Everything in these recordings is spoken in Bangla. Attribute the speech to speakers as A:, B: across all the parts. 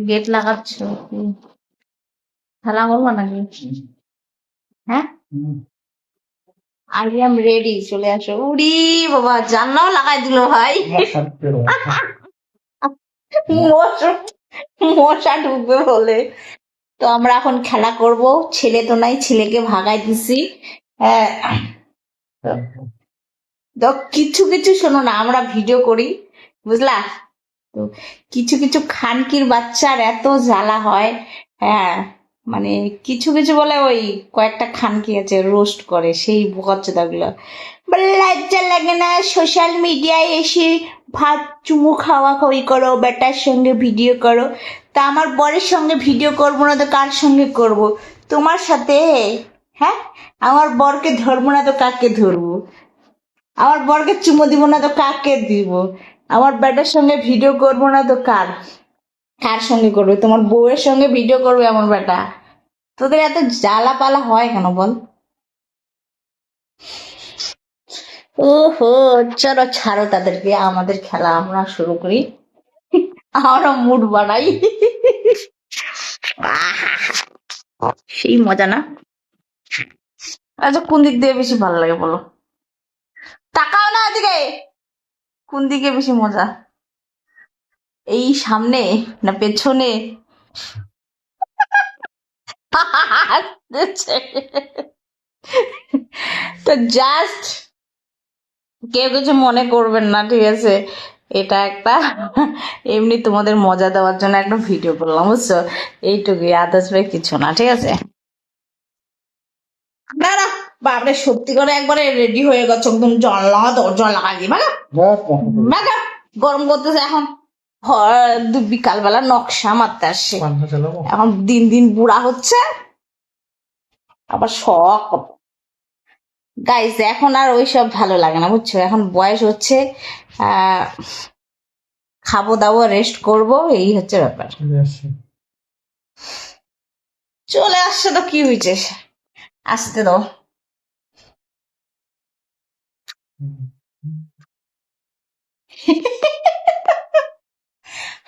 A: গেট লাগাচ্ছ কি? খেলা করবো নাকি? হ্যাঁ, আই এম রেডি, চলে আসো। উড়ি বাবা, জানলাও লাগাই দিল ভাই। মশা মশা ঢুকবে বলে। তো আমরা এখন খেলা করব। ছেলে তো নাই, ছেলেকে ভাগাই দিছি। হ্যাঁ, তো কিছু কিছু শোনো না, আমরা ভিডিও করি, বুঝলা? তো কিছু কিছু খানকির বাচ্চার এত জ্বালা হয়। হ্যাঁ, মানে কিছু কিছু বলে ওই কয়েকটা খানকি আছে রোস্ট করে, সেই বোকাচ্চোদাগুলো বলে লজ্জা লাগে না সোশ্যাল মিডিয়ায় এসে ভাত চুমু খাওয়া খাওয়ি করো, বেটার সঙ্গে ভিডিও করো। তা আমার বরের সঙ্গে ভিডিও করবো না তো কার সঙ্গে করব? তোমার সাথে? হ্যাঁ, আমার বরকে ধরবো না তো কাকে ধরবো? আমার বরকে চুমু দিব না তো কাকে দিব? আমার বেটার সঙ্গে ভিডিও করবো না তো কার কার সঙ্গে করবে? তোমার বউয়ের সঙ্গে ভিডিও করবে আমার বেটা? তোদের এত জ্বালা পালা হয় কেন বল? ওহো, চলো ছাড়ো তাদেরকে, আমাদের খেলা আমরা শুরু করি। আমরা মুড বানাই। সেই মজা না? আচ্ছা, কোন দিক দিয়ে বেশি ভালো লাগে বলো? তাকাও না এদিকে। কোন দিকে বেশি মজা, এই সামনে না পেছনে? তো জাস্ট কেউ কিছু মনে করবেন না, ঠিক আছে? এটা একটা এমনি তোমাদের মজা দেওয়ার জন্য একটা ভিডিও করলাম, বুঝছো? এইটুকুই, আদার্স ভাই কিছু না, ঠিক আছে? না না, বাপরে সত্যি করে একবারে রেডি হয়ে গেছে একদম, জানলা দরজা লাগাই দিই ভাগা ভাগা। গরম করতেছে এখন। বিকালবেলা নকশা মারতে আসছে, এখন দিন দিন বুড়া হচ্ছে, আবার শখ। গাইস, এখন আর ওইসব ভালো লাগে না, বুঝছো? এখন বয়স হচ্ছে, আহ খাবো দাবো, রেস্ট করব, এই হচ্ছে ব্যাপার। চলে আসছে তো কি হয়েছে, আসতে দাও।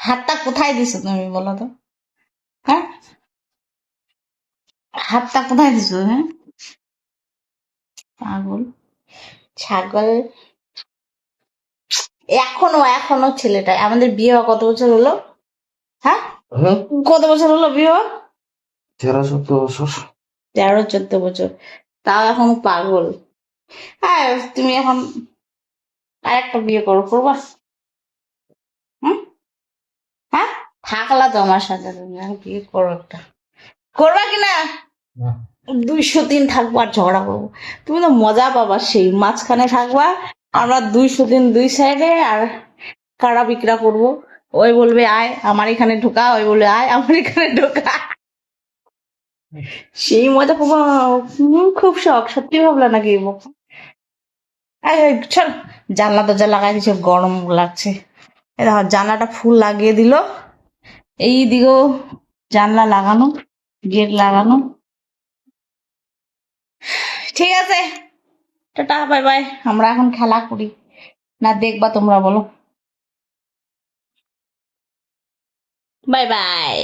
A: হাতটা কোথায় দিছো তুমি বলো তো? হ্যাঁ, হাতটা কোথায় দিছো? হ্যাঁ, পাগল ছাগল। এখনো এখনো ছেলেটা, আমাদের বিয়ে হওয়া কত বছর হলো? হ্যাঁ, কত বছর হলো বিয়ে হওয়া?
B: 13-14 বছর।
A: 13-14 বছর, তাও এখন পাগল। হ্যাঁ, তুমি এখন আরেকটা বিয়ে করবা? হুম, হ্যাঁ, থাকলা তো আমার সাথে, তুমি আর বিয়ে করো একটা, করবা কিনা? 200 দিন থাকবো আর ঝগড়া করবো, তুমি তো মজা পাবা, সেই মাঝখানে থাকবা, আমরা 200 দিন দুই সাইডে, আর কাড়া বিকড়া করবো। ওই বলবে আয় আমার এখানে ঢোকা, ওই বলবে আয় আমার এখানে ঢোকা, সেই মজা পাবো। খুব শখ, সত্যি ভাবলা নাকি? এই, এই, চল, জানলা দরজা লাগাই দিছে, গরম লাগছে। এই দেখো, জানলাটা ফুল লাগিয়ে দিল, এই দিকেও জানলা লাগানো, গেট লাগানো। ঠিক আছে, টাটা, বাই বাই। আমরা এখন খেলা করি, না দেখবা তোমরা বলো? Bye bye.